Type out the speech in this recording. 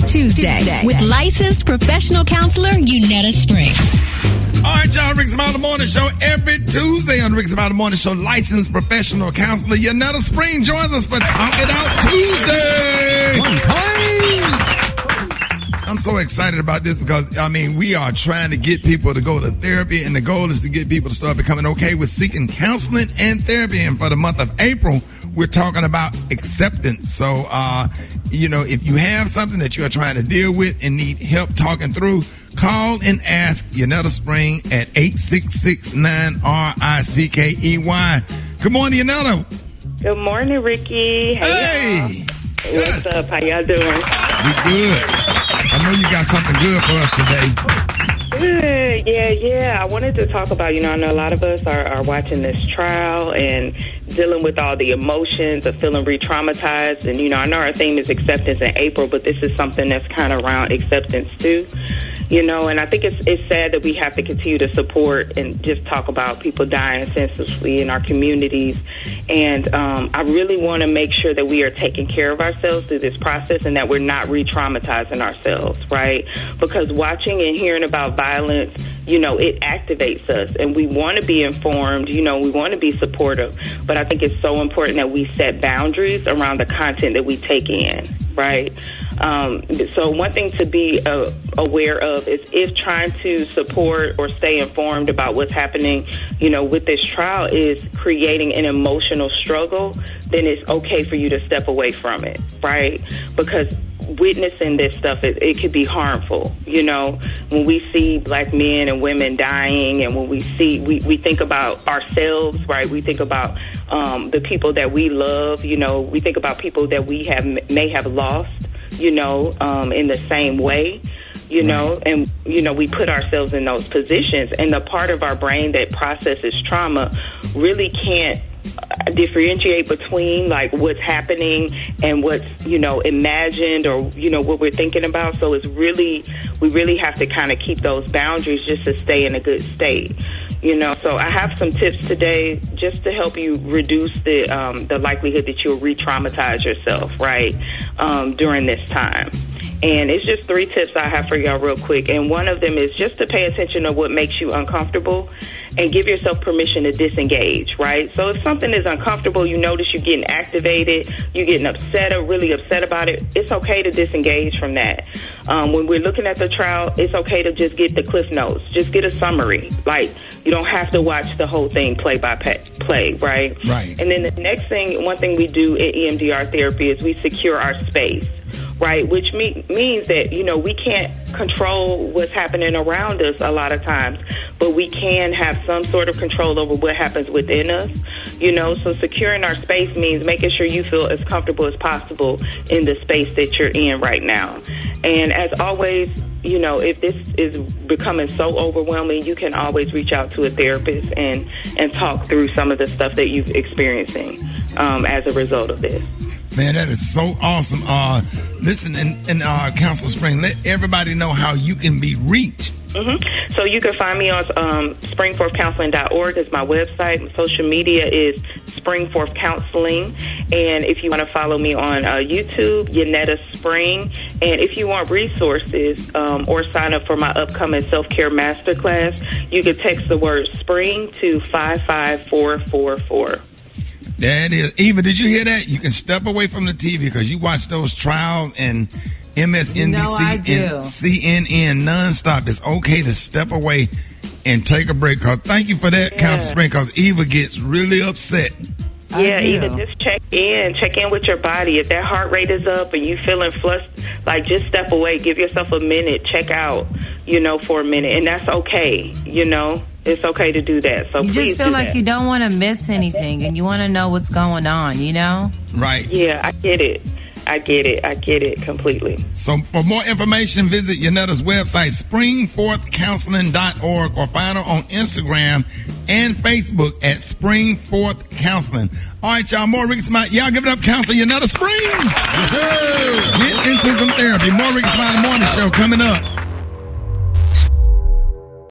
Tuesday with licensed professional counselor Yunetta Spring. All right, y'all, Rick's About the Morning Show every Tuesday on Rick's About the Morning Show. Licensed professional counselor Yunetta Spring joins us for Talk It Out Tuesday. I'm so excited about this because, we are trying to get people to go to therapy, and the goal is to get people to start becoming okay with seeking counseling and therapy. And for the month of April, we're talking about acceptance. So, if you have something that you are trying to deal with and need help talking through, call and ask Yunetta Spring at 866-9-RICKEY. Good morning, Yunetta. Good morning, Rickey. Hey. What's up? How y'all doing? We good. I know you got something good for us today. Good. Yeah. I wanted to talk about, I know a lot of us are watching this trial and dealing with all the emotions of feeling re-traumatized. And, I know our theme is acceptance in April, but this is something that's kind of around acceptance too. And I think it's sad that we have to continue to support and just talk about people dying senselessly in our communities. And I really want to make sure that we are taking care of ourselves through this process and that we're not re-traumatizing ourselves, right? Because watching and hearing about violence, it activates us, and we want to be informed, we want to be supportive, but I think it's so important that we set boundaries around the content that we take in, right? So one thing to be aware of is if trying to support or stay informed about what's happening, with this trial is creating an emotional struggle, then it's okay for you to step away from it, right? Because witnessing this stuff, it could be harmful. When we see black men and women dying, and when we think about ourselves, right? We think about the people that we love. We think about people that we may have lost. In the same way. And, we put ourselves in those positions, and the part of our brain that processes trauma really can't differentiate between like what's happening and what's, imagined or, what we're thinking about. So we really have to kind of keep those boundaries just to stay in a good state. So I have some tips today just to help you reduce the likelihood that you'll re-traumatize yourself, right, during this time. And it's just 3 tips I have for y'all real quick. And one of them is just to pay attention to what makes you uncomfortable and give yourself permission to disengage, right? So if something is uncomfortable, you notice you're getting activated, you're getting upset or really upset about it, it's okay to disengage from that. When we're looking at the trial, it's okay to just get the cliff notes, just get a summary. Like, you don't have to watch the whole thing play by play, right? Right. And then the next thing, one thing we do at EMDR therapy is we secure our space. Right, which means that, we can't control what's happening around us a lot of times, but we can have some sort of control over what happens within us, So securing our space means making sure you feel as comfortable as possible in the space that you're in right now. And as always, if this is becoming so overwhelming, you can always reach out to a therapist and talk through some of the stuff that you're experiencing as a result of this. Man, that is so awesome. Listen, and Counselor Spring, let everybody know how you can be reached. Mm-hmm. So you can find me on springforthcounseling.org is my website. My social media is Springforth Counseling. And if you want to follow me on YouTube, Yunetta Spring. And if you want resources or sign up for my upcoming self-care masterclass, you can text the word SPRING to 55444. That is. Eva, did you hear that? You can step away from the TV because you watch those trials and MSNBC and CNN nonstop. It's okay to step away and take a break. Thank you for that, Counselor Spring, because Eva gets really upset. Yeah, Eva, just check in with your body. If that heart rate is up and you feeling flushed, like just step away, give yourself a minute, check out, for a minute, and that's okay, It's okay to do that. So you just feel like you don't want to miss anything and you want to know what's going on, Right. Yeah, I get it. I get it completely. So for more information, visit Yunetta's website, springforthcounseling.org, or find her on Instagram and Facebook at Springforth Counseling. All right, y'all, more Rickey Smiley. Y'all give it up, Counselor Yunetta Spring. Yes, sir. Get into some therapy. More Rickey Smiley Morning Show coming up.